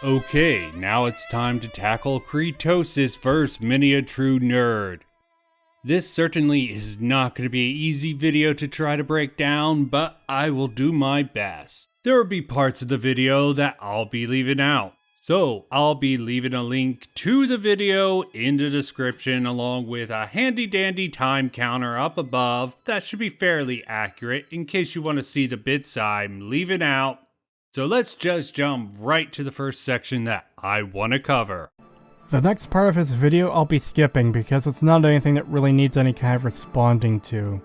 Okay, now it's time to tackle Creetosis first, many a true nerd. This certainly is not going to be an easy video to try to break down, but I will do my best. There will be parts of the video that I'll be leaving out. So I'll be leaving a link to the video in the description along with a handy dandy time counter up above that should be fairly accurate in case you want to see the bits I'm leaving out. So let's just jump right to the first section that I want to cover. The next part of his video I'll be skipping because it's not anything that really needs any kind of responding to.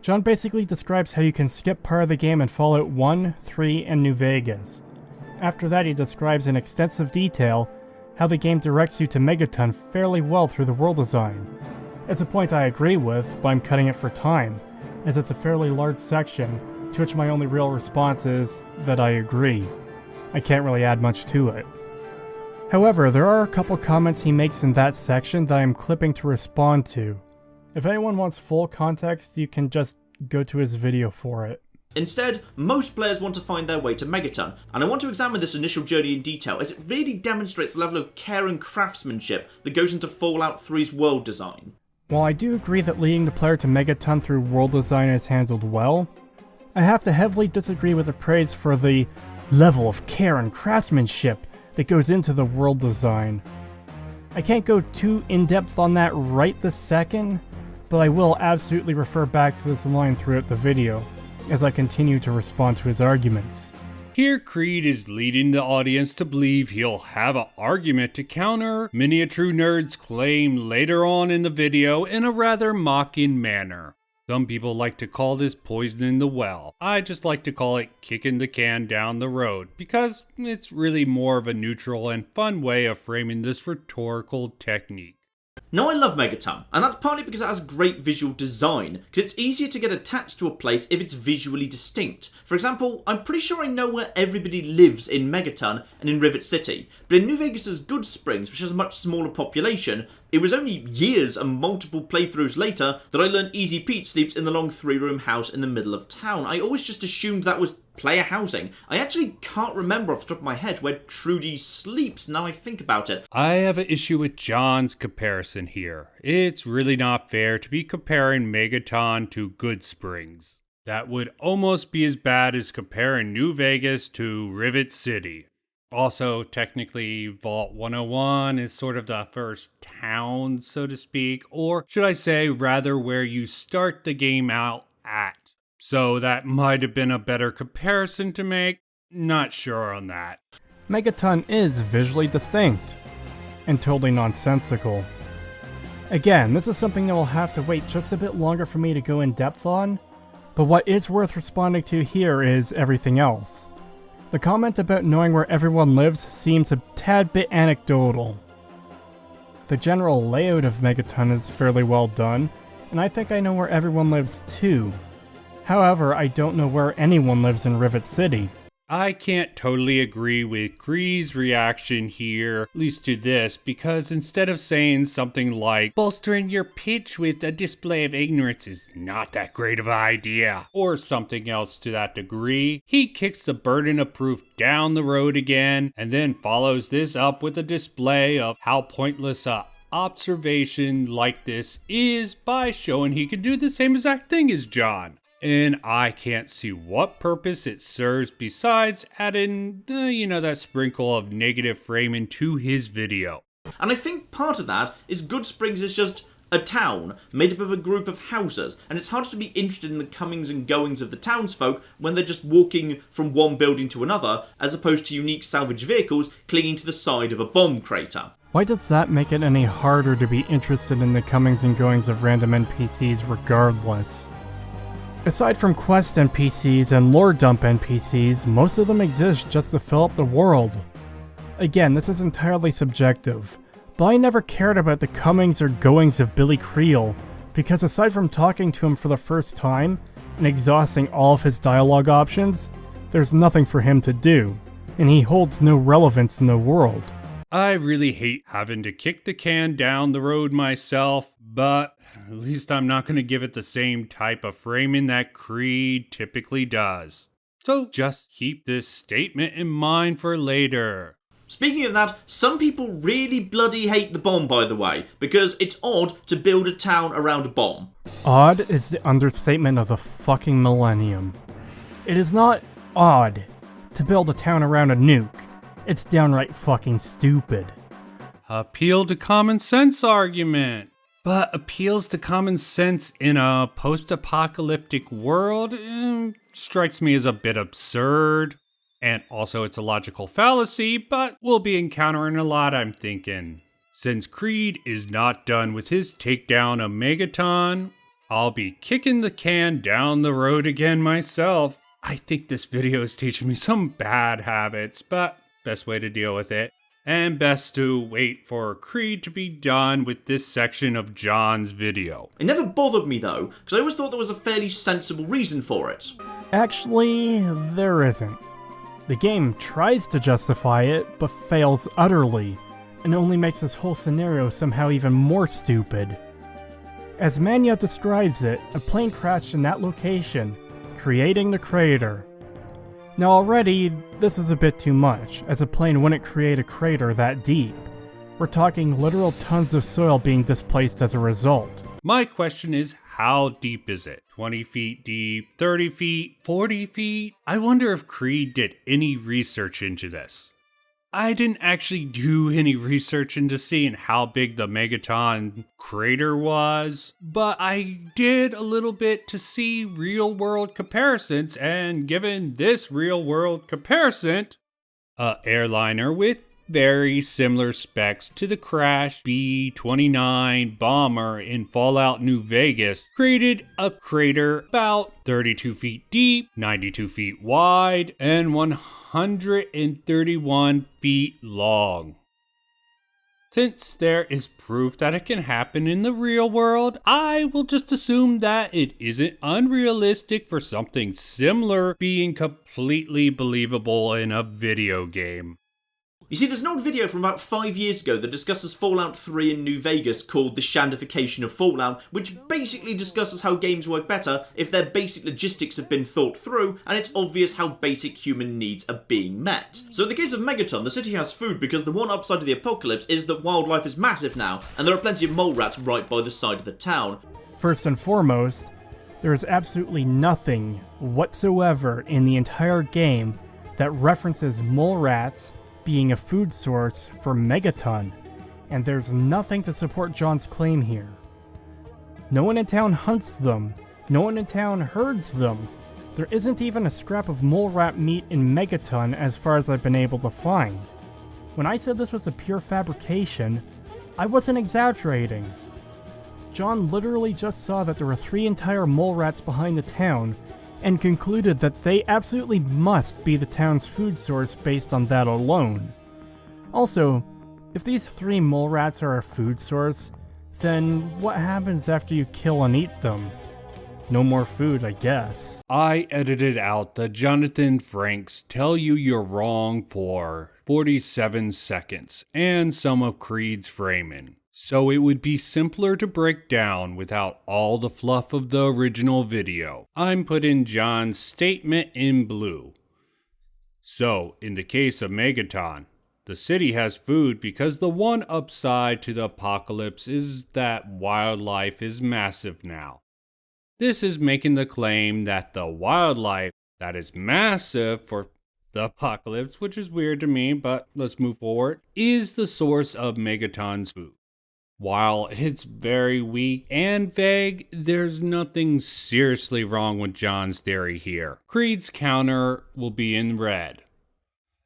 John basically describes how you can skip part of the game in Fallout 1, 3, and New Vegas. After that he describes in extensive detail how the game directs you to Megaton fairly well through the world design. It's a point I agree with, but I'm cutting it for time, as it's a fairly large section, to which my only real response is that I agree. I can't really add much to it. However, there are a couple comments he makes in that section that I'm clipping to respond to. If anyone wants full context, you can just go to his video for it. Instead, most players want to find their way to Megaton, and I want to examine this initial journey in detail as it really demonstrates the level of care and craftsmanship that goes into Fallout 3's world design. While I do agree that leading the player to Megaton through world design is handled well, I have to heavily disagree with the praise for the level of care and craftsmanship that goes into the world design. I can't go too in-depth on that right this second, but I will absolutely refer back to this line throughout the video, as I continue to respond to his arguments. Here Creed is leading the audience to believe he'll have an argument to counter many a true nerd's claim later on in the video in a rather mocking manner. Some people like to call this poisoning the well. I just like to call it kicking the can down the road because it's really more of a neutral and fun way of framing this rhetorical technique. Now I love Megaton, and that's partly because it has great visual design, because it's easier to get attached to a place if it's visually distinct. For example, I'm pretty sure I know where everybody lives in Megaton and in Rivet City, but in New Vegas' Good Springs, which has a much smaller population, it was only years and multiple playthroughs later that I learned Easy Pete sleeps in the long 3-room house in the middle of town. I always just assumed that was player housing. I actually can't remember off the top of my head where Trudy sleeps now I think about it. I have an issue with John's comparison here. It's really not fair to be comparing Megaton to Good Springs. That would almost be as bad as comparing New Vegas to Rivet City. Also, technically, Vault 101 is sort of the first town, so to speak, or should I say, rather where you start the game out at. So that might have been a better comparison to make. Not sure on that. Megaton is visually distinct, and totally nonsensical. Again, this is something that will have to wait just a bit longer for me to go in depth on, but what is worth responding to here is everything else. The comment about knowing where everyone lives seems a tad bit anecdotal. The general layout of Megaton is fairly well done, and I think I know where everyone lives too. However, I don't know where anyone lives in Rivet City. I can't totally agree with Creed's reaction here, at least to this, because instead of saying something like, bolstering your pitch with a display of ignorance is not that great of an idea, or something else to that degree, he kicks the burden of proof down the road again, and then follows this up with a display of how pointless a observation like this is by showing he can do the same exact thing as John. And I can't see what purpose it serves besides adding, that sprinkle of negative framing to his video. And I think part of that is Good Springs is just a town made up of a group of houses, and it's hard to be interested in the comings and goings of the townsfolk when they're just walking from one building to another, as opposed to unique salvage vehicles clinging to the side of a bomb crater. Why does that make it any harder to be interested in the comings and goings of random NPCs regardless? Aside from quest NPCs and lore dump NPCs, most of them exist just to fill up the world. Again, this is entirely subjective, but I never cared about the comings or goings of Billy Creel, because aside from talking to him for the first time and exhausting all of his dialogue options, there's nothing for him to do, and he holds no relevance in the world. I really hate having to kick the can down the road myself, but at least I'm not going to give it the same type of framing that Creed typically does. So just keep this statement in mind for later. Speaking of that, some people really bloody hate the bomb, by the way, because it's odd to build a town around a bomb. Odd is the understatement of the fucking millennium. It is not odd to build a town around a nuke. It's downright fucking stupid. Appeal to common sense argument. But appeals to common sense in a post-apocalyptic world strikes me as a bit absurd. And also it's a logical fallacy, but we'll be encountering a lot, I'm thinking. Since Creed is not done with his takedown of Megaton, I'll be kicking the can down the road again myself. I think this video is teaching me some bad habits, but best way to deal with it. And best to wait for Creed to be done with this section of John's video. It never bothered me though, because I always thought there was a fairly sensible reason for it. Actually, there isn't. The game tries to justify it, but fails utterly, and only makes this whole scenario somehow even more stupid. As Manya describes it, a plane crashed in that location, creating the crater. Now already, this is a bit too much, as a plane wouldn't create a crater that deep. We're talking literal tons of soil being displaced as a result. My question is, how deep is it? 20 feet deep, 30 feet, 40 feet? I wonder if Creed did any research into this. I didn't actually do any research into seeing how big the Megaton Crater was, but I did a little bit to see real-world comparisons, and given this real-world comparison, an airliner with very similar specs to the Crash B-29 bomber in Fallout New Vegas created a crater about 32 feet deep, 92 feet wide, and 131 feet long. Since there is proof that it can happen in the real world, I will just assume that it isn't unrealistic for something similar being completely believable in a video game. You see, there's an old video from about 5 years ago that discusses Fallout 3 in New Vegas called The Shandification of Fallout, which basically discusses how games work better if their basic logistics have been thought through and it's obvious how basic human needs are being met. So in the case of Megaton, the city has food because the one upside of the apocalypse is that wildlife is massive now, and there are plenty of mole rats right by the side of the town. First and foremost, there is absolutely nothing whatsoever in the entire game that references mole rats being a food source for Megaton, and there's nothing to support John's claim here. No one in town hunts them, no one in town herds them. There isn't even a scrap of mole rat meat in Megaton as far as I've been able to find. When I said this was a pure fabrication, I wasn't exaggerating. John literally just saw that there were 3 entire mole rats behind the town, and concluded that they absolutely must be the town's food source based on that alone. Also, if these 3 mole rats are a food source, then what happens after you kill and eat them? No more food, I guess. I edited out the Jonathan Franks tell you you're wrong for 47 seconds and some of Creed's framing, so it would be simpler to break down without all the fluff of the original video. I'm putting John's statement in blue. So, in the case of Megaton, the city has food because the one upside to the apocalypse is that wildlife is massive now. This is making the claim that the wildlife that is massive for the apocalypse, which is weird to me, but let's move forward, is the source of Megaton's food. While it's very weak and vague, there's nothing seriously wrong with John's theory here. Creed's counter will be in red.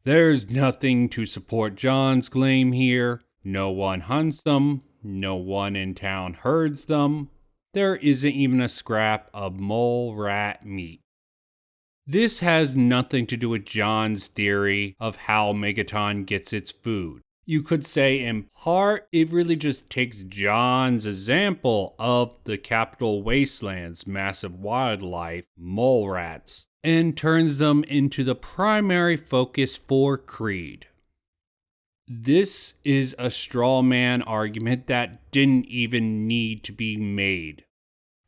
There's nothing to support John's claim here. No one hunts them. No one in town herds them. There isn't even a scrap of mole rat meat. This has nothing to do with John's theory of how Megaton gets its food. You could say in part, it really just takes John's example of the Capital Wasteland's massive wildlife, mole rats, and turns them into the primary focus for Creed. This is a straw man argument that didn't even need to be made.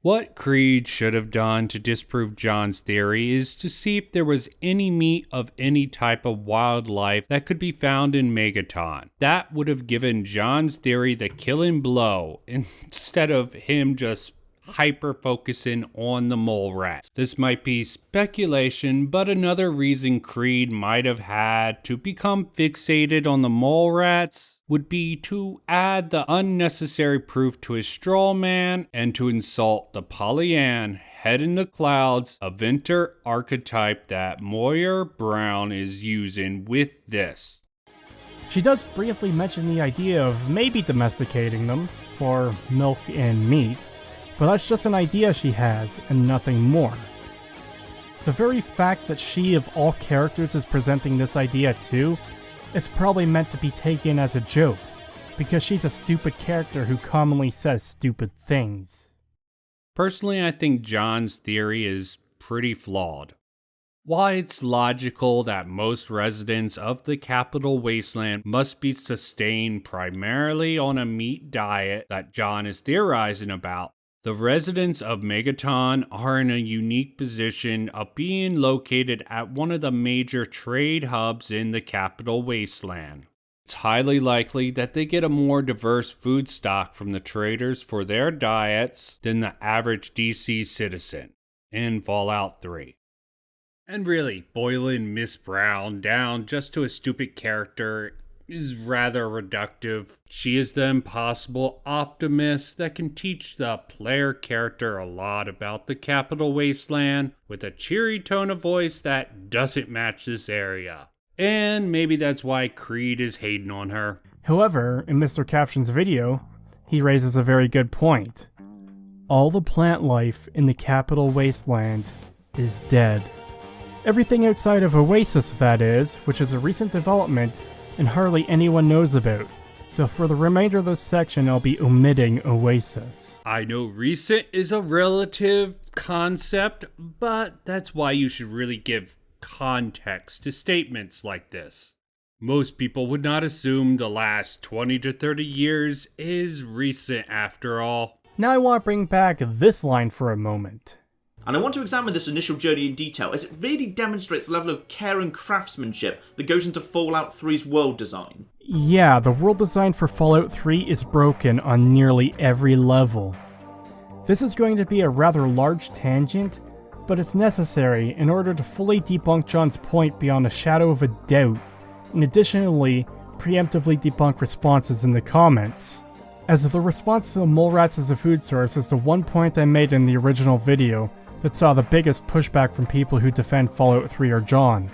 What Creed should have done to disprove John's theory is to see if there was any meat of any type of wildlife that could be found in Megaton. That would have given John's theory the killing blow, instead of him just hyper-focusing on the mole rats. This might be speculation, but another reason Creed might have had to become fixated on the mole rats would be to add the unnecessary proof to his straw man and to insult the Pollyann head in the clouds Aventer archetype that Moyer Brown is using with this. She does briefly mention the idea of maybe domesticating them for milk and meat, but that's just an idea she has and nothing more. The very fact that she of all characters is presenting this idea too, it's probably meant to be taken as a joke, because she's a stupid character who commonly says stupid things. Personally, I think John's theory is pretty flawed. While it's logical that most residents of the Capital Wasteland must be sustained primarily on a meat diet that John is theorizing about, the residents of Megaton are in a unique position of being located at one of the major trade hubs in the Capital Wasteland. It's highly likely that they get a more diverse food stock from the traders for their diets than the average DC citizen in Fallout 3. And really, boiling Miss Brown down just to a stupid character is rather reductive. She is the impossible optimist that can teach the player character a lot about the Capital Wasteland with a cheery tone of voice that doesn't match this area. And maybe that's why Creed is hating on her. However, in Mr. Caption's video, he raises a very good point. All the plant life in the Capital Wasteland is dead. Everything outside of Oasis, that is, which is a recent development and hardly anyone knows about. So for the remainder of this section, I'll be omitting Oasis. I know recent is a relative concept, but that's why you should really give context to statements like this. Most people would not assume the last 20 to 30 years is recent after all. Now I want to bring back this line for a moment. And I want to examine this initial journey in detail, as it really demonstrates the level of care and craftsmanship that goes into Fallout 3's world design. Yeah, the world design for Fallout 3 is broken on nearly every level. This is going to be a rather large tangent, but it's necessary in order to fully debunk John's point beyond a shadow of a doubt, and additionally, preemptively debunk responses in the comments. As the response to the mole rats as a food source is the one point I made in the original video that saw the biggest pushback from people who defend Fallout 3 or John.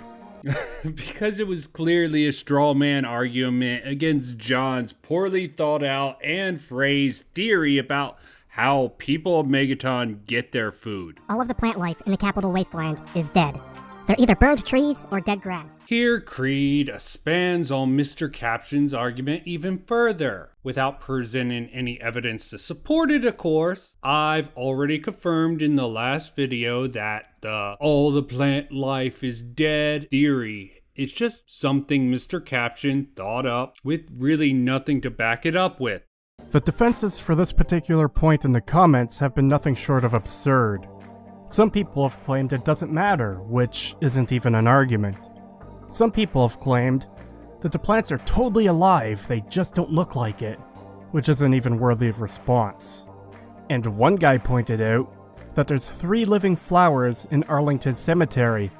Because it was clearly a straw man argument against John's poorly thought out and phrased theory about how people of Megaton get their food. All of the plant life in the Capital Wasteland is dead. They're either burned trees or dead grass. Here, Creed expands on Mr. Caption's argument even further. Without presenting any evidence to support it, of course, I've already confirmed in the last video that the all the plant life is dead theory is just something Mr. Caption thought up with really nothing to back it up with. The defenses for this particular point in the comments have been nothing short of absurd. Some people have claimed it doesn't matter, which isn't even an argument. Some people have claimed that the plants are totally alive, they just don't look like it, which isn't even worthy of response. And one guy pointed out that there's 3 living flowers in Arlington Cemetery,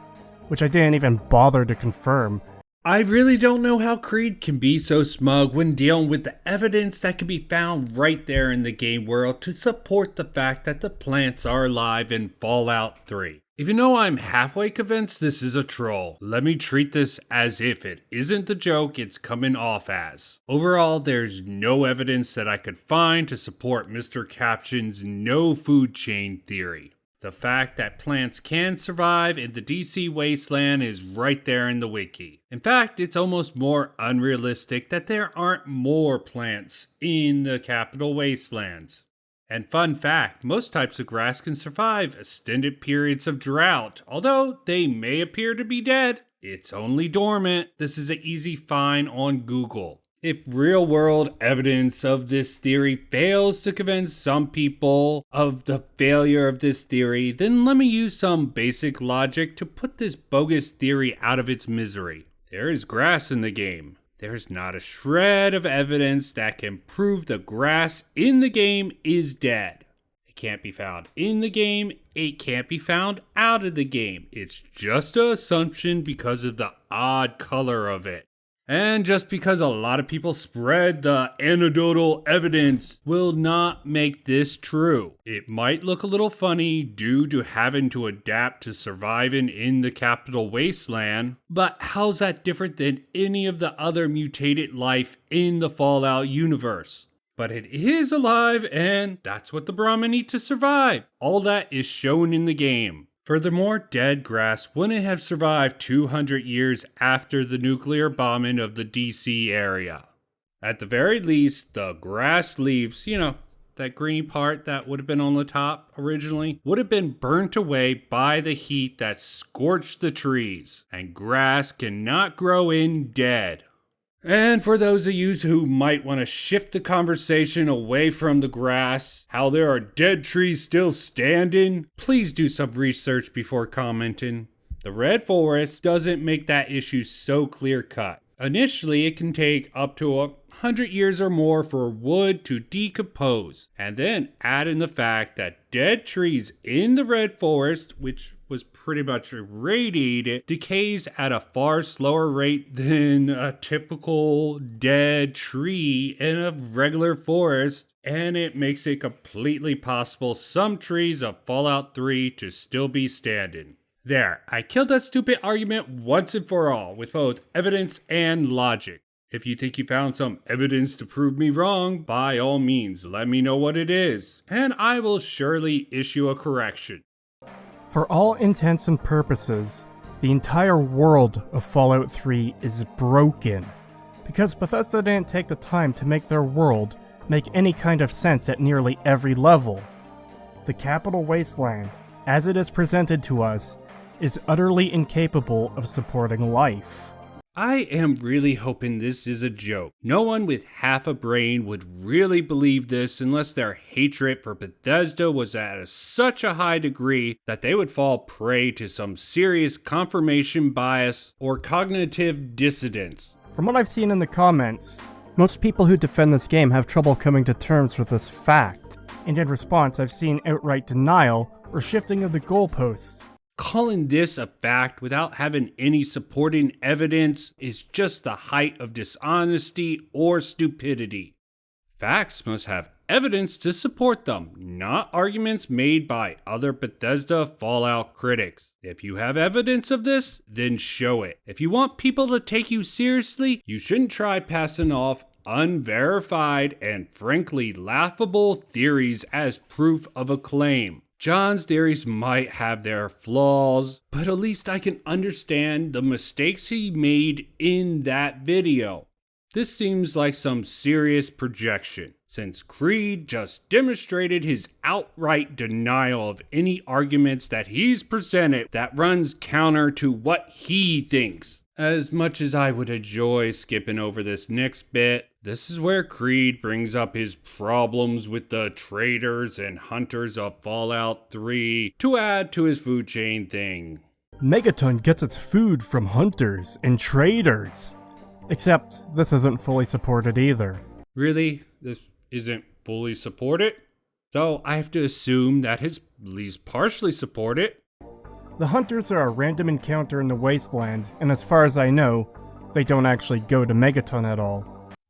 which I didn't even bother to confirm. I really don't know how Creed can be so smug when dealing with the evidence that can be found right there in the game world to support the fact that the plants are alive in Fallout 3. Even though I'm halfway convinced this is a troll, let me treat this as if it isn't the joke it's coming off as. Overall, there's no evidence that I could find to support Mr. Caption's no food chain theory. The fact that plants can survive in the DC wasteland is right there in the wiki. In fact, it's almost more unrealistic that there aren't more plants in the Capital Wastelands. And fun fact, most types of grass can survive extended periods of drought, although they may appear to be dead. It's only dormant. This is an easy find on Google. If real-world evidence of this theory fails to convince some people of the failure of this theory, then let me use some basic logic to put this bogus theory out of its misery. There is grass in the game. There's not a shred of evidence that can prove the grass in the game is dead. It can't be found in the game. It can't be found out of the game. It's just an assumption because of the odd color of it. And just because a lot of people spread the anecdotal evidence will not make this true. It might look a little funny due to having to adapt to surviving in the capital wasteland, but how's that different than any of the other mutated life in the Fallout universe? But it is alive, and that's what the Brahmin need to survive. All that is shown in the game. Furthermore, dead grass wouldn't have survived 200 years after the nuclear bombing of the DC area. At the very least, the grass leaves, that greeny part that would have been on the top originally, would have been burnt away by the heat that scorched the trees, and grass cannot grow in dead. And for those of you who might want to shift the conversation away from the grass, how there are dead trees still standing, please do some research before commenting. The Red Forest doesn't make that issue so clear-cut. Initially, it can take up to 100 years or more for wood to decompose, and then add in the fact that dead trees in the Red Forest, which was pretty much irradiated, decays at a far slower rate than a typical dead tree in a regular forest, and it makes it completely possible some trees of Fallout 3 to still be standing. There, I killed that stupid argument once and for all with both evidence and logic. If you think you found some evidence to prove me wrong, by all means, let me know what it is, and I will surely issue a correction. For all intents and purposes, the entire world of Fallout 3 is broken, because Bethesda didn't take the time to make their world make any kind of sense at nearly every level. The Capital Wasteland, as it is presented to us, is utterly incapable of supporting life. I am really hoping this is a joke. No one with half a brain would really believe this unless their hatred for Bethesda was at such a high degree that they would fall prey to some serious confirmation bias or cognitive dissonance. From what I've seen in the comments, most people who defend this game have trouble coming to terms with this fact, and in response I've seen outright denial or shifting of the goalposts. Calling this a fact without having any supporting evidence is just the height of dishonesty or stupidity. Facts must have evidence to support them, not arguments made by other Bethesda Fallout critics. If you have evidence of this, then show it. If you want people to take you seriously, you shouldn't try passing off unverified and frankly laughable theories as proof of a claim. John's theories might have their flaws, but at least I can understand the mistakes he made in that video. This seems like some serious projection, since Creed just demonstrated his outright denial of any arguments that he's presented that runs counter to what he thinks. As much as I would enjoy skipping over this next bit, this is where Creed brings up his problems with the traders and hunters of Fallout 3 to add to his food chain thing. Megaton gets its food from hunters and traders. Except, this isn't fully supported either. Really? This isn't fully supported? So I have to assume that it's at least partially supported. The hunters are a random encounter in the wasteland, and as far as I know, they don't actually go to Megaton at all.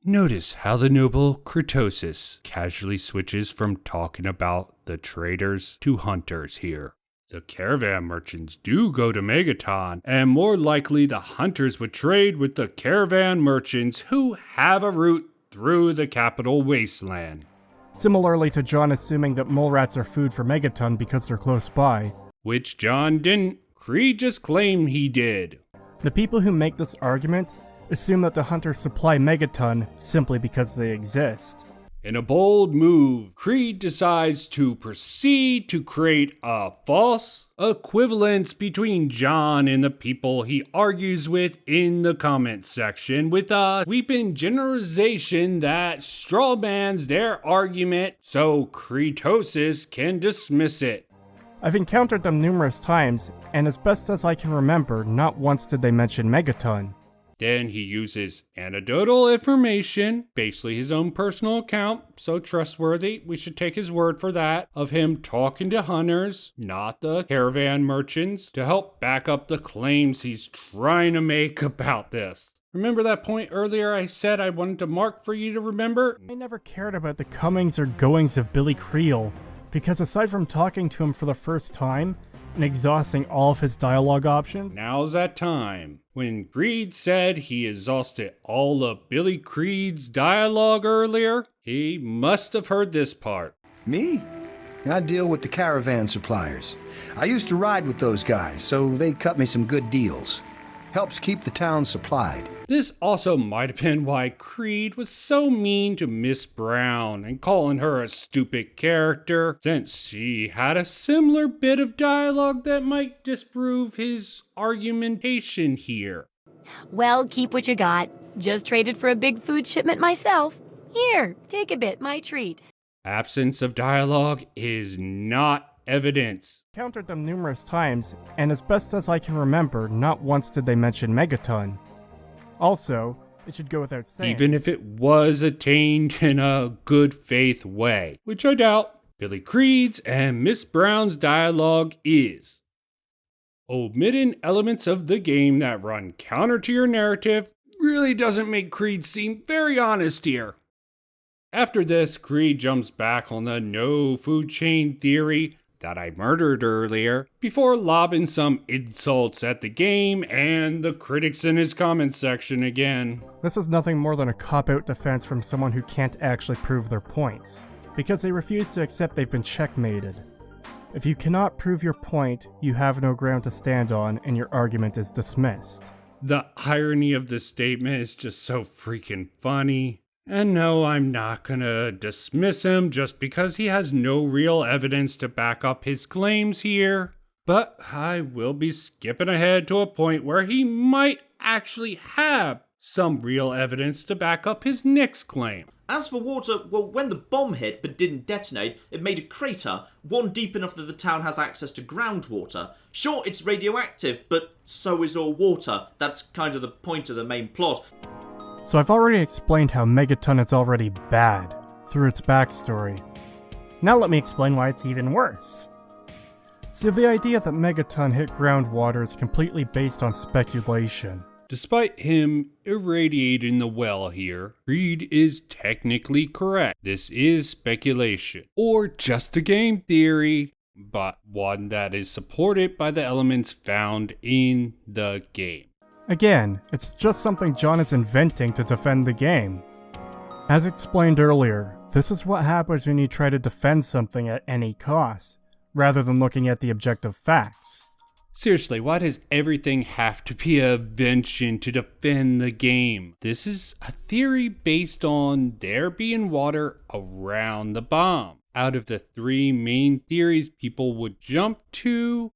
Notice how the noble Creetosis casually switches from talking about the traders to hunters here. The caravan merchants do go to Megaton, and more likely the hunters would trade with the caravan merchants who have a route through the capital wasteland. Similarly to John assuming that mole rats are food for Megaton because they're close by. Which John didn't. Creed just claimed he did. The people who make this argument assume that the hunters supply Megaton simply because they exist. In a bold move, Creed decides to proceed to create a false equivalence between John and the people he argues with in the comments section, with a sweeping generalization that strawmans their argument so Creetosis can dismiss it. I've encountered them numerous times, and as best as I can remember, not once did they mention Megaton. Then he uses anecdotal information, basically his own personal account, so trustworthy, we should take his word for that, of him talking to hunters, not the caravan merchants, to help back up the claims he's trying to make about this. Remember that point earlier I said I wanted to mark for you to remember? I never cared about the comings or goings of Billy Creel, because aside from talking to him for the first time, and exhausting all of his dialogue options. Now's that time. When Creed said he exhausted all of Billy Creed's dialogue earlier, he must have heard this part. Me? I deal with the caravan suppliers. I used to ride with those guys, so they cut me some good deals. Helps keep the town supplied. This also might have been why Creed was so mean to Miss Brown and calling her a stupid character, since she had a similar bit of dialogue that might disprove his argumentation here. Well, keep what you got. Just traded for a big food shipment myself. Here, take a bit, my treat. Absence of dialogue is not evidence. Encountered them numerous times, and as best as I can remember, not once did they mention Megaton. Also, it should go without saying, even if it was attained in a good faith way, which I doubt, Billy Creed's and Miss Brown's dialogue is. Omitting elements of the game that run counter to your narrative really doesn't make Creed seem very honest here. After this, Creed jumps back on the no food chain theory that I murdered earlier, before lobbing some insults at the game and the critics in his comments section again. This is nothing more than a cop-out defense from someone who can't actually prove their points, because they refuse to accept they've been checkmated. If you cannot prove your point, you have no ground to stand on, and your argument is dismissed. The irony of this statement is just so freaking funny. And no, I'm not gonna dismiss him just because he has no real evidence to back up his claims here. But I will be skipping ahead to a point where he might actually have some real evidence to back up his next claim. As for water, well, when the bomb hit but didn't detonate, it made a crater, one deep enough that the town has access to groundwater. Sure, it's radioactive, but so is all water. That's kind of the point of the main plot. So I've already explained how Megaton is already bad, through its backstory. Now let me explain why it's even worse. So the idea that Megaton hit groundwater is completely based on speculation. Despite him irradiating the well here, Creed is technically correct. This is speculation, or just a game theory, but one that is supported by the elements found in the game. Again, it's just something John is inventing to defend the game. As explained earlier, this is what happens when you try to defend something at any cost, rather than looking at the objective facts. Seriously, why does everything have to be a invention to defend the game? This is a theory based on there being water around the bomb. Out of the three main theories people would jump to,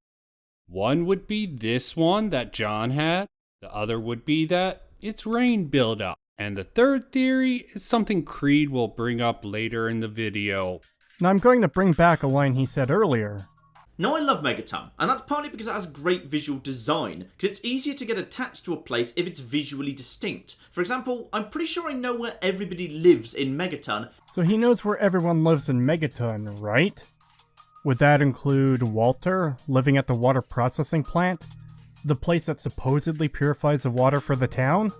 one would be this one that John had. The other would be that it's rain buildup. And the third theory is something Creed will bring up later in the video. Now I'm going to bring back a line he said earlier. Now I love Megaton, and that's partly because it has great visual design, because it's easier to get attached to a place if it's visually distinct. For example, I'm pretty sure I know where everybody lives in Megaton. So he knows where everyone lives in Megaton, right? Would that include Walter, living at the water processing plant? The place that supposedly purifies the water for the town?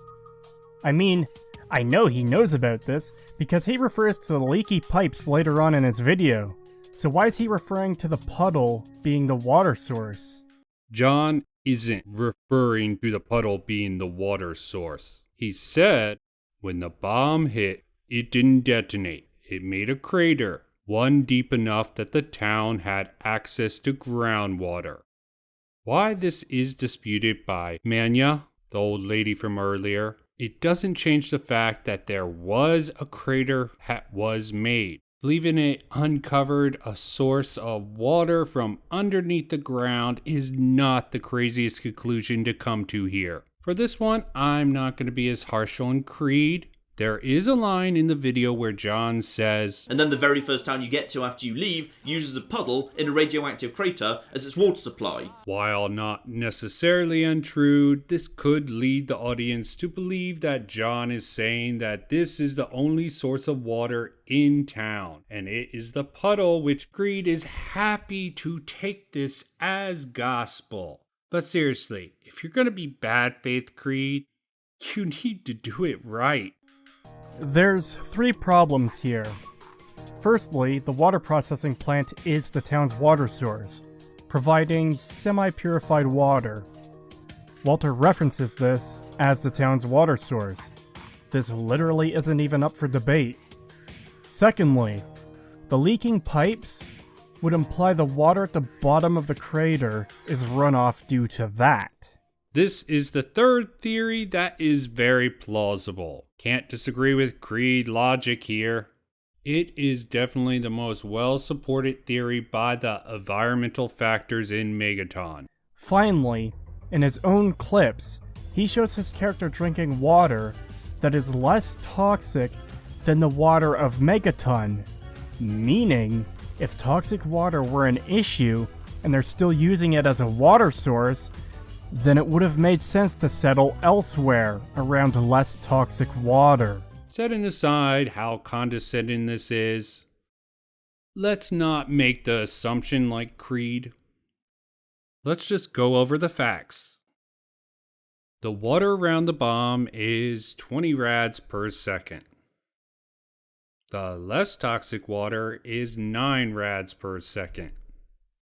I mean, I know he knows about this, because he refers to the leaky pipes later on in his video. So why is he referring to the puddle being the water source? John isn't referring to the puddle being the water source. He said, when the bomb hit, it didn't detonate. It made a crater, one deep enough that the town had access to groundwater. Why this is disputed by Manya, the old lady from earlier, It doesn't change the fact that there was a crater that was made. Leaving it uncovered a source of water from underneath the ground is not the craziest conclusion to come to here. For this one, I'm not going to be as harsh on Creed. There is a line in the video where John says, and then the very first town you get to after you leave uses a puddle in a radioactive crater as its water supply. While not necessarily untrue, this could lead the audience to believe that John is saying that this is the only source of water in town, and it is the puddle, which Creed is happy to take this as gospel. But seriously, if you're going to be bad faith Creed, you need to do it right. There's 3 problems here. Firstly, the water processing plant is the town's water source, providing semi-purified water. Walter references this as the town's water source. This literally isn't even up for debate. Secondly, the leaking pipes would imply the water at the bottom of the crater is runoff due to that. This is the third theory that is very plausible. Can't disagree with Creed logic here. It is definitely the most well-supported theory by the environmental factors in Megaton. Finally, in his own clips, he shows his character drinking water that is less toxic than the water of Megaton. Meaning, if toxic water were an issue and they're still using it as a water source, then it would have made sense to settle elsewhere around less toxic water. Setting aside how condescending this is, let's not make the assumption like Creed. Let's just go over the facts. The water around the bomb is 20 rads per second. The less toxic water is 9 rads per second.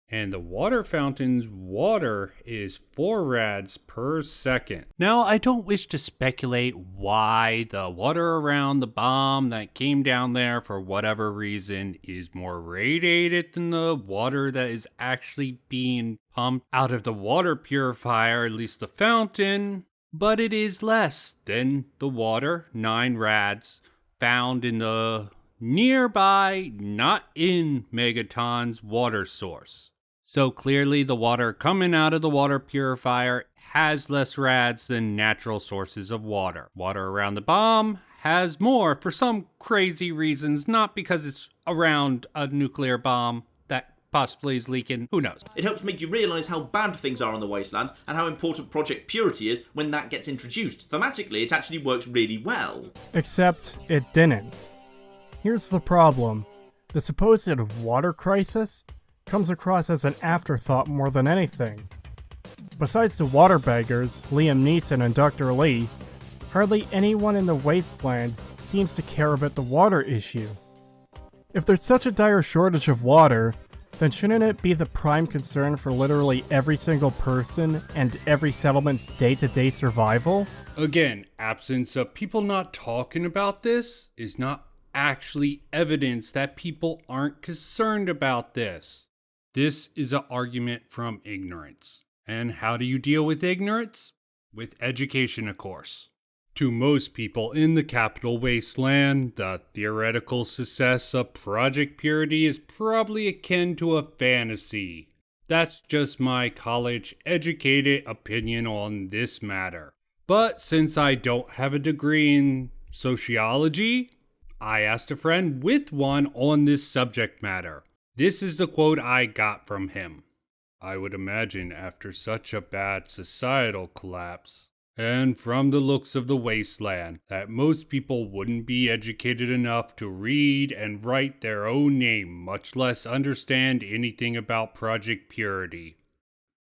And the water fountain's water is 4 rads per second. Now, I don't wish to speculate why the water around the bomb that came down there for whatever reason is more radiated than the water that is actually being pumped out of the water purifier, at least the fountain. But it is less than the water, 9 rads, found in the nearby, not in Megaton's water source. So clearly the water coming out of the water purifier has less rads than natural sources of water. Water around the bomb has more for some crazy reasons, not because it's around a nuclear bomb that possibly is leaking, who knows. It helps make you realise how bad things are on the wasteland and how important Project Purity is when that gets introduced. Thematically, it actually works really well. Except it didn't. Here's the problem. The supposed water crisis comes across as an afterthought more than anything. Besides the water beggars, Liam Neeson and Dr. Lee, hardly anyone in the wasteland seems to care about the water issue. If there's such a dire shortage of water, then shouldn't it be the prime concern for literally every single person and every settlement's day-to-day survival? Again, absence of people not talking about this is not actually evidence that people aren't concerned about this. This is an argument from ignorance. And how do you deal with ignorance? With education, of course. To most people in the capital wasteland, the theoretical success of Project Purity is probably akin to a fantasy. That's just my college-educated opinion on this matter. But since I don't have a degree in sociology, I asked a friend with one on this subject matter. This is the quote I got from him. I would imagine after such a bad societal collapse, and from the looks of the wasteland, that most people wouldn't be educated enough to read and write their own name, much less understand anything about Project Purity.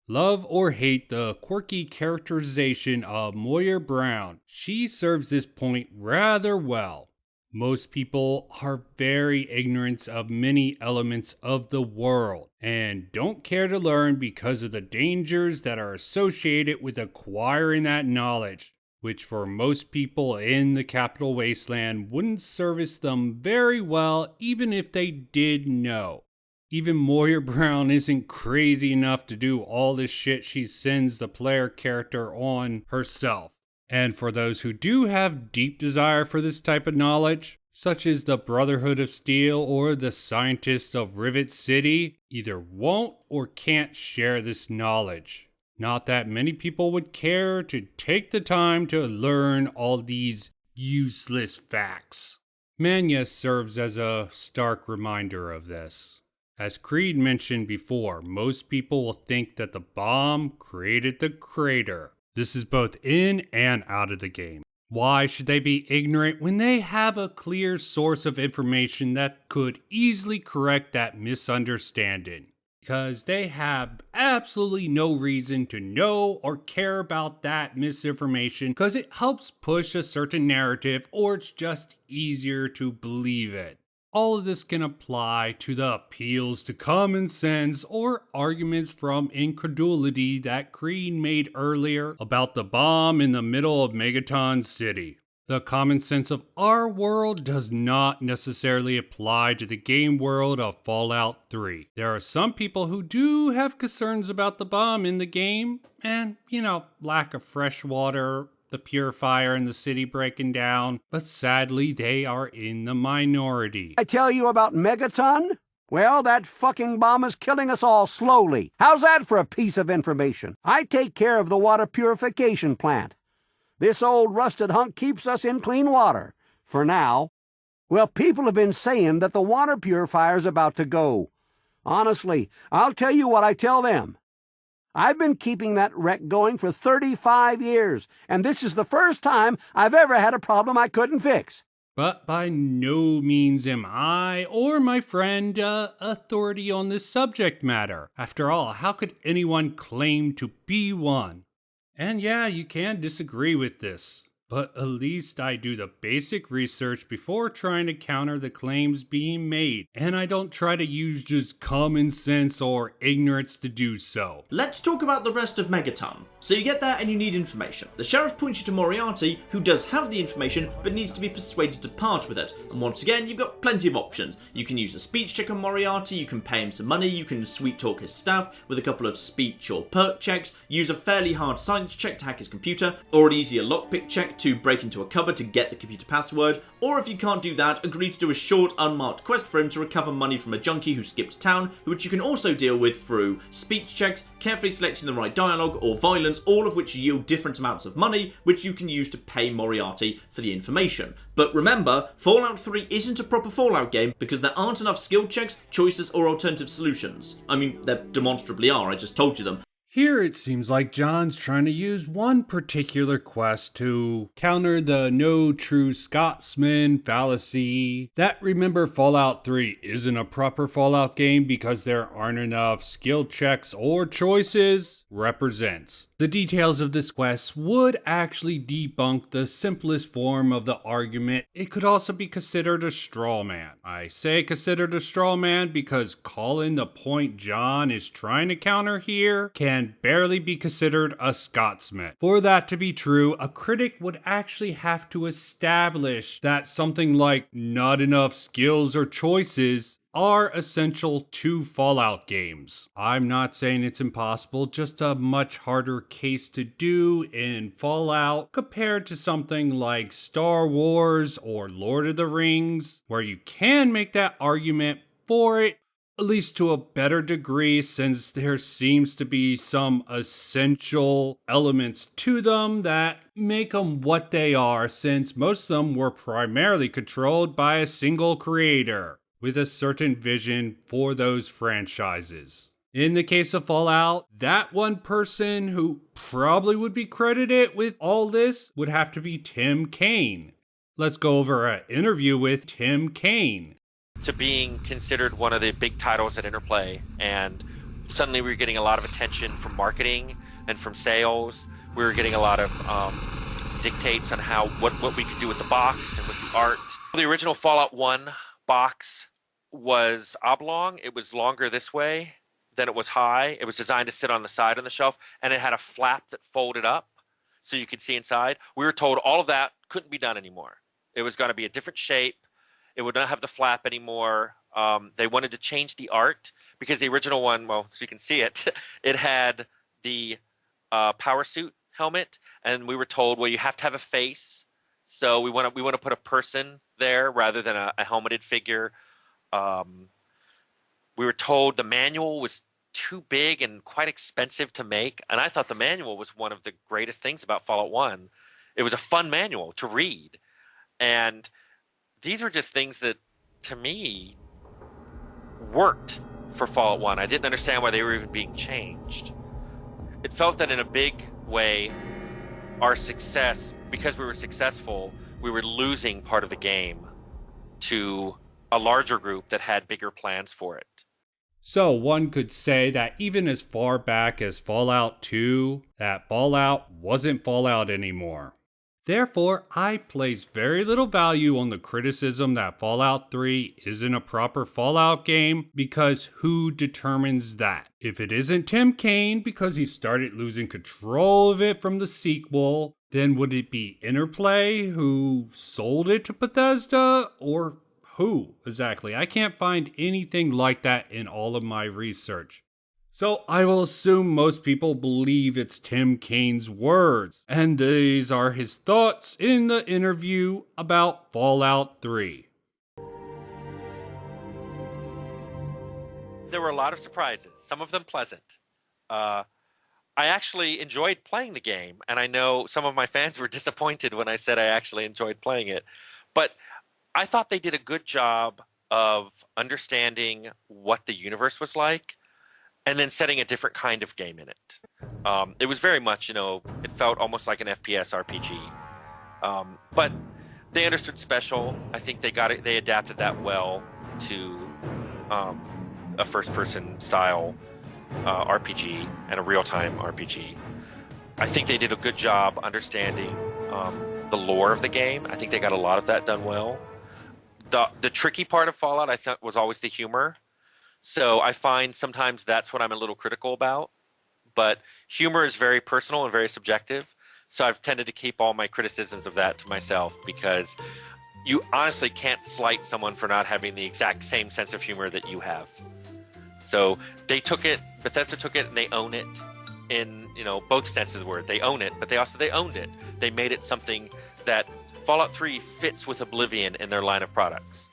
Love or hate the quirky characterization of Moyer Brown, she serves this point rather well. Most people are very ignorant of many elements of the world and don't care to learn because of the dangers that are associated with acquiring that knowledge, which for most people in the capital wasteland wouldn't service them very well even if they did know. Even Moyer Brown isn't crazy enough to do all this shit she sends the player character on herself. And for those who do have deep desire for this type of knowledge, such as the Brotherhood of Steel or the scientists of Rivet City, either won't or can't share this knowledge. Not that many people would care to take the time to learn all these useless facts. Mania serves as a stark reminder of this. As Creed mentioned before, most people will think that the bomb created the crater. This is both in and out of the game. Why should they be ignorant when they have a clear source of information that could easily correct that misunderstanding? Because they have absolutely no reason to know or care about that misinformation because it helps push a certain narrative or it's just easier to believe it. All of this can apply to the appeals to common sense or arguments from incredulity that Creed made earlier about the bomb in the middle of Megaton City. The common sense of our world does not necessarily apply to the game world of Fallout 3. There are some people who do have concerns about the bomb in the game, and, lack of fresh water, the purifier in the city breaking down, but sadly they are in the minority. I tell you about Megaton? Well, that fucking bomb is killing us all slowly. How's that for a piece of information? I take care of the water purification plant. This old rusted hunk keeps us in clean water, for now. Well, people have been saying that the water purifier's about to go. Honestly, I'll tell you what I tell them. I've been keeping that wreck going for 35 years, and this is the first time I've ever had a problem I couldn't fix. But by no means am I or my friend authority on this subject matter. After all, how could anyone claim to be one? And yeah, you can disagree with this, but at least I do the basic research before trying to counter the claims being made, and I don't try to use just common sense or ignorance to do so. Let's talk about the rest of Megaton. So you get there and you need information. The sheriff points you to Moriarty, who does have the information, but needs to be persuaded to part with it. And once again, you've got plenty of options. You can use a speech check on Moriarty, you can pay him some money, you can sweet talk his staff with a couple of speech or perk checks, use a fairly hard science check to hack his computer, or an easier lockpick check to break into a cupboard to get the computer password, or if you can't do that, agree to do a short unmarked quest for him to recover money from a junkie who skipped town, which you can also deal with through speech checks, carefully selecting the right dialogue, or violence, all of which yield different amounts of money, which you can use to pay Moriarty for the information. But remember, Fallout 3 isn't a proper Fallout game because there aren't enough skill checks, choices, or alternative solutions. I mean, there demonstrably are, I just told you them. Here it seems like John's trying to use one particular quest to counter the no true Scotsman fallacy that, remember, Fallout 3 isn't a proper Fallout game because there aren't enough skill checks or choices represents. The details of this quest would actually debunk the simplest form of the argument. It could also be considered a straw man. I say considered a straw man because calling the point John is trying to counter here can barely be considered a Scotsman. For that to be true, a critic would actually have to establish that something like not enough skills or choices are essential to Fallout games. I'm not saying it's impossible, just a much harder case to do in Fallout compared to something like Star Wars or Lord of the Rings, where you can make that argument for it, at least to a better degree, since there seems to be some essential elements to them that make them what they are, since most of them were primarily controlled by a single creator with a certain vision for those franchises. In the case of Fallout, that one person who probably would be credited with all this would have to be Tim Kaine. Let's go over an interview with Tim Kaine. To being considered one of the big titles at Interplay, and suddenly we were getting a lot of attention from marketing and from sales. We were getting a lot of dictates on what we could do with the box and with the art. The original Fallout 1 box was oblong. It was longer this way than it was high. It was designed to sit on the side on the shelf, and it had a flap that folded up so you could see inside. We were told all of that couldn't be done anymore. It was going to be a different shape. It would not have the flap anymore. They wanted to change the art because the original one, well, so you can see it, it had the power suit helmet, and we were told, well, you have to have a face, so we want to put a person there rather than a helmeted figure. We were told the manual was too big and quite expensive to make, and I thought the manual was one of the greatest things about Fallout 1. It was a fun manual to read, and these were just things that, to me, worked for Fallout 1. I didn't understand why they were even being changed. It felt that in a big way, our success, because we were successful, we were losing part of the game to a larger group that had bigger plans for it. So one could say that even as far back as Fallout 2, that Fallout wasn't Fallout anymore. Therefore, I place very little value on the criticism that Fallout 3 isn't a proper Fallout game, because who determines that? If it isn't Tim Kaine because he started losing control of it from the sequel, then would it be Interplay who sold it to Bethesda, or who exactly? I can't find anything like that in all of my research. So I will assume most people believe it's Tim Kaine's words, and these are his thoughts in the interview about Fallout 3. There were a lot of surprises, some of them pleasant. I actually enjoyed playing the game, and I know some of my fans were disappointed when I said I actually enjoyed playing it. But I thought they did a good job of understanding what the universe was like, and then setting a different kind of game in it. It was very much, it felt almost like an FPS RPG. But they understood special. I think they adapted that well to a first-person style RPG and a real-time RPG. I think they did a good job understanding the lore of the game. I think they got a lot of that done well. The tricky part of Fallout, I thought, was always the humor. So I find sometimes that's what I'm a little critical about. But humor is very personal and very subjective. So I've tended to keep all my criticisms of that to myself, because you honestly can't slight someone for not having the exact same sense of humor that you have. So Bethesda took it, and they own it in, both senses of the word. They own it, but they owned it. They made it something that Fallout 3 fits with Oblivion in their line of products,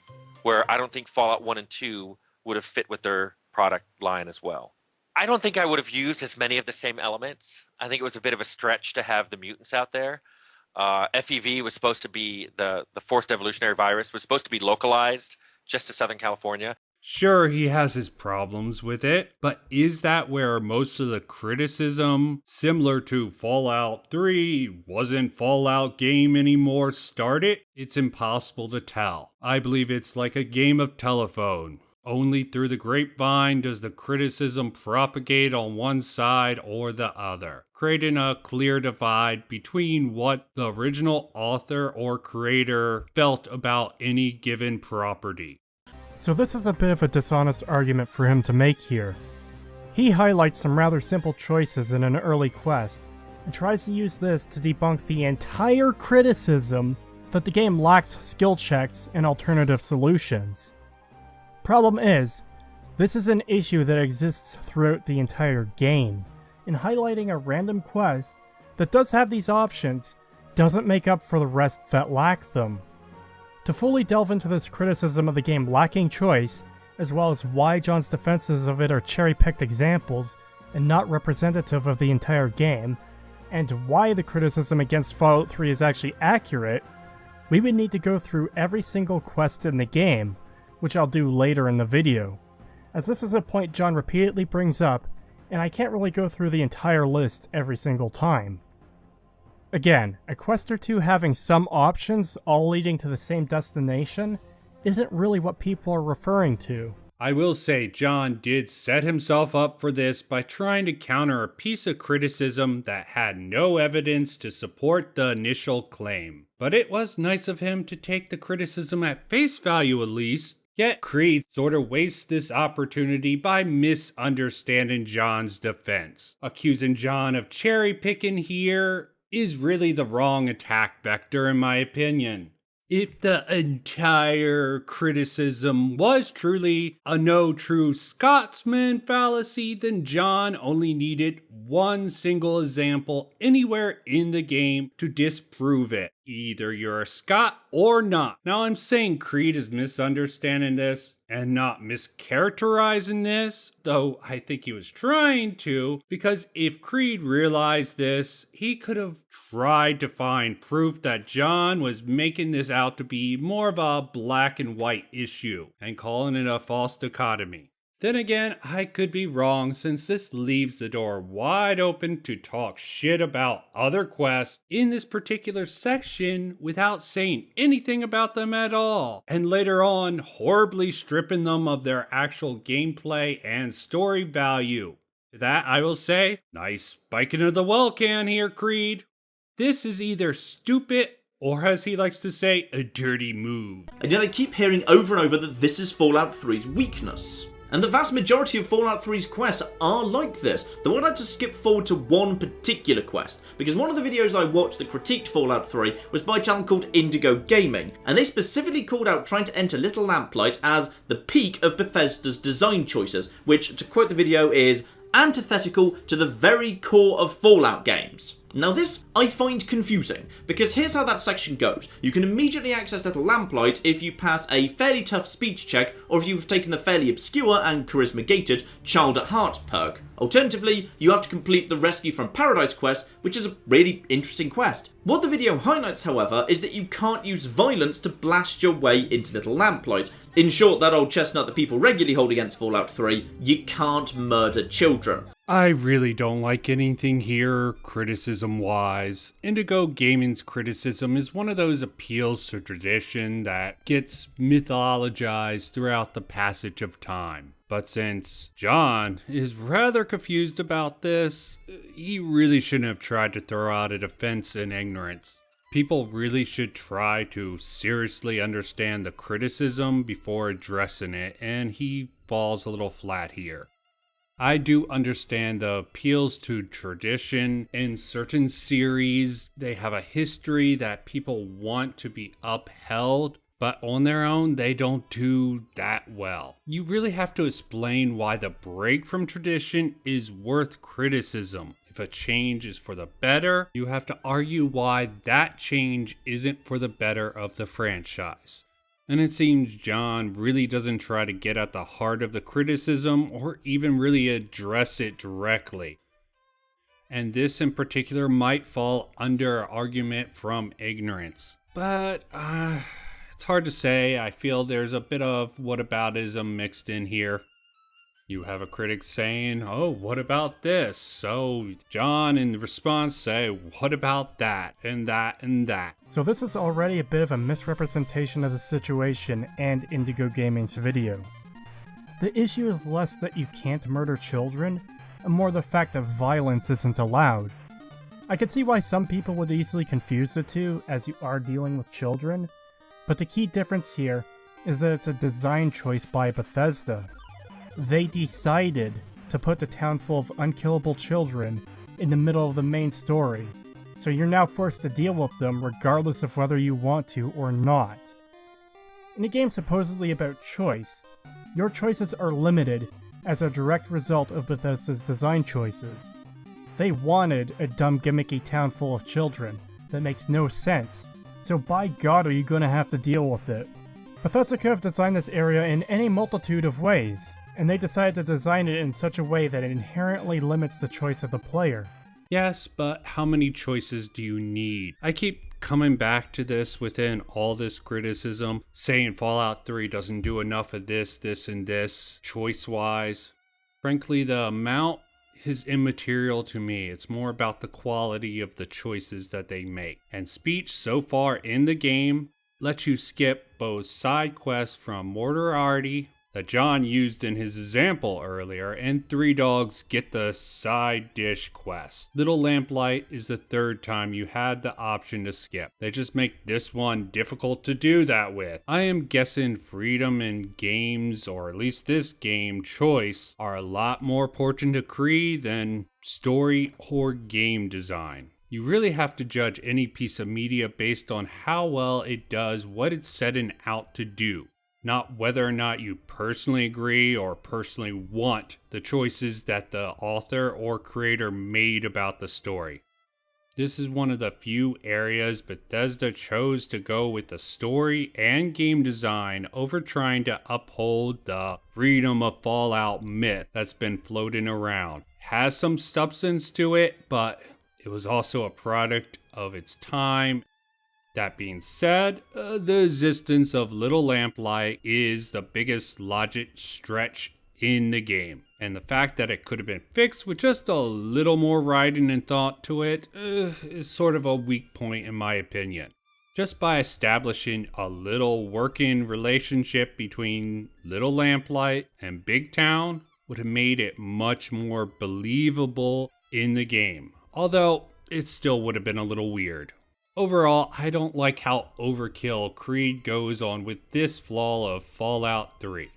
where I don't think Fallout 1 and 2 would have fit with their product line as well. I don't think I would have used as many of the same elements. I think it was a bit of a stretch to have the mutants out there. FEV was supposed to be, the forced evolutionary virus was supposed to be localized just to Southern California. Sure, he has his problems with it, but is that where most of the criticism, similar to Fallout 3, wasn't Fallout game anymore, started? It's impossible to tell. I believe it's like a game of telephone. Only through the grapevine does the criticism propagate on one side or the other, creating a clear divide between what the original author or creator felt about any given property. So this is a bit of a dishonest argument for him to make here. He highlights some rather simple choices in an early quest, and tries to use this to debunk the entire criticism that the game lacks skill checks and alternative solutions. Problem is, this is an issue that exists throughout the entire game, and highlighting a random quest that does have these options doesn't make up for the rest that lack them. To fully delve into this criticism of the game lacking choice, as well as why John's defenses of it are cherry-picked examples and not representative of the entire game, and why the criticism against Fallout 3 is actually accurate, we would need to go through every single quest in the game, which I'll do later in the video, as this is a point John repeatedly brings up, and I can't really go through the entire list every single time. Again, a quest or two having some options all leading to the same destination isn't really what people are referring to. I will say John did set himself up for this by trying to counter a piece of criticism that had no evidence to support the initial claim. But it was nice of him to take the criticism at face value at least. Yet Creed sort of wastes this opportunity by misunderstanding John's defense. Accusing John of cherry picking here is really the wrong attack vector in my opinion. If the entire criticism was truly a no true Scotsman fallacy, then John only needed one single example anywhere in the game to disprove it. Either you're a Scot or not. Now I'm saying Creed is misunderstanding this and not mischaracterizing this, though I think he was trying to, because if Creed realized this, he could have tried to find proof that John was making this out to be more of a black and white issue and calling it a false dichotomy. Then again, I could be wrong, since this leaves the door wide open to talk shit about other quests in this particular section without saying anything about them at all, and later on horribly stripping them of their actual gameplay and story value. To that I will say, nice spiking of the well can here, Creed. This is either stupid or, as he likes to say, a dirty move. And yet I keep hearing over and over that this is Fallout 3's weakness. And the vast majority of Fallout 3's quests are like this, though I'd like to skip forward to one particular quest, because one of the videos I watched that critiqued Fallout 3 was by a channel called Indigo Gaming, and they specifically called out trying to enter Little Lamplight as the peak of Bethesda's design choices, which, to quote the video, is antithetical to the very core of Fallout games. Now this I find confusing, because here's how that section goes. You can immediately access Little Lamplight if you pass a fairly tough speech check, or if you've taken the fairly obscure and charisma-gated Child at Heart perk. Alternatively, you have to complete the Rescue from Paradise quest, which is a really interesting quest. What the video highlights, however, is that you can't use violence to blast your way into Little Lamplight. In short, that old chestnut that people regularly hold against Fallout 3, you can't murder children. I really don't like anything here, criticism-wise. Indigo Gaming's criticism is one of those appeals to tradition that gets mythologized throughout the passage of time. But since John is rather confused about this, he really shouldn't have tried to throw out a defense in ignorance. People really should try to seriously understand the criticism before addressing it, and he falls a little flat here. I do understand the appeals to tradition in certain series. They have a history that people want to be upheld, but on their own, they don't do that well. You really have to explain why the break from tradition is worth criticism. If a change is for the better, you have to argue why that change isn't for the better of the franchise. And it seems John really doesn't try to get at the heart of the criticism or even really address it directly. And this in particular might fall under argument from ignorance. But it's hard to say. I feel there's a bit of whataboutism mixed in here. You have a critic saying, oh, what about this? So John in response say, what about that and that and that? So this is already a bit of a misrepresentation of the situation and Indigo Gaming's video. The issue is less that you can't murder children, and more the fact that violence isn't allowed. I could see why some people would easily confuse the two, as you are dealing with children, but the key difference here is that it's a design choice by Bethesda. They decided to put the town full of unkillable children in the middle of the main story, so you're now forced to deal with them regardless of whether you want to or not. In a game supposedly about choice, your choices are limited as a direct result of Bethesda's design choices. They wanted a dumb gimmicky town full of children that makes no sense, so by God are you gonna have to deal with it. Bethesda could have designed this area in any multitude of ways, and they decided to design it in such a way that it inherently limits the choice of the player. Yes, but how many choices do you need? I keep coming back to this within all this criticism, saying Fallout 3 doesn't do enough of this, and this, choice-wise. Frankly, the amount is immaterial to me. It's more about the quality of the choices that they make. And speech so far in the game lets you skip both side quests from Moriarty that John used in his example earlier, and Three Dogs get the side dish quest. Little Lamplight is the third time you had the option to skip. They just make this one difficult to do that with. I am guessing freedom in games, or at least this game choice, are a lot more important to Creed than story or game design. You really have to judge any piece of media based on how well it does what it's setting out to do, not whether or not you personally agree or personally want the choices that the author or creator made about the story. This is one of the few areas Bethesda chose to go with the story and game design over trying to uphold the freedom of Fallout myth that's been floating around. Has some substance to it, but it was also a product of its time. That being said, the existence of Little Lamplight is the biggest logic stretch in the game. And the fact that it could have been fixed with just a little more writing and thought to it is sort of a weak point in my opinion. Just by establishing a little working relationship between Little Lamplight and Big Town would have made it much more believable in the game. Although it still would have been a little weird. Overall, I don't like how overkill Creed goes on with this flaw of Fallout 3.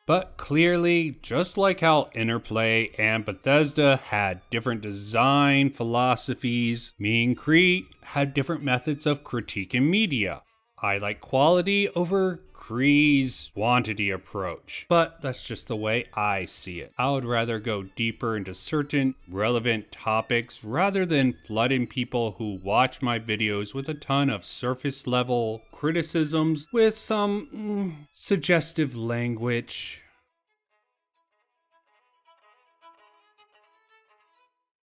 But clearly, just like how Interplay and Bethesda had different design philosophies, me and Creed had different methods of critiquing media. I like quality over Creed's quantity approach, but that's just the way I see it. I would rather go deeper into certain relevant topics rather than flooding people who watch my videos with a ton of surface level criticisms with some suggestive language.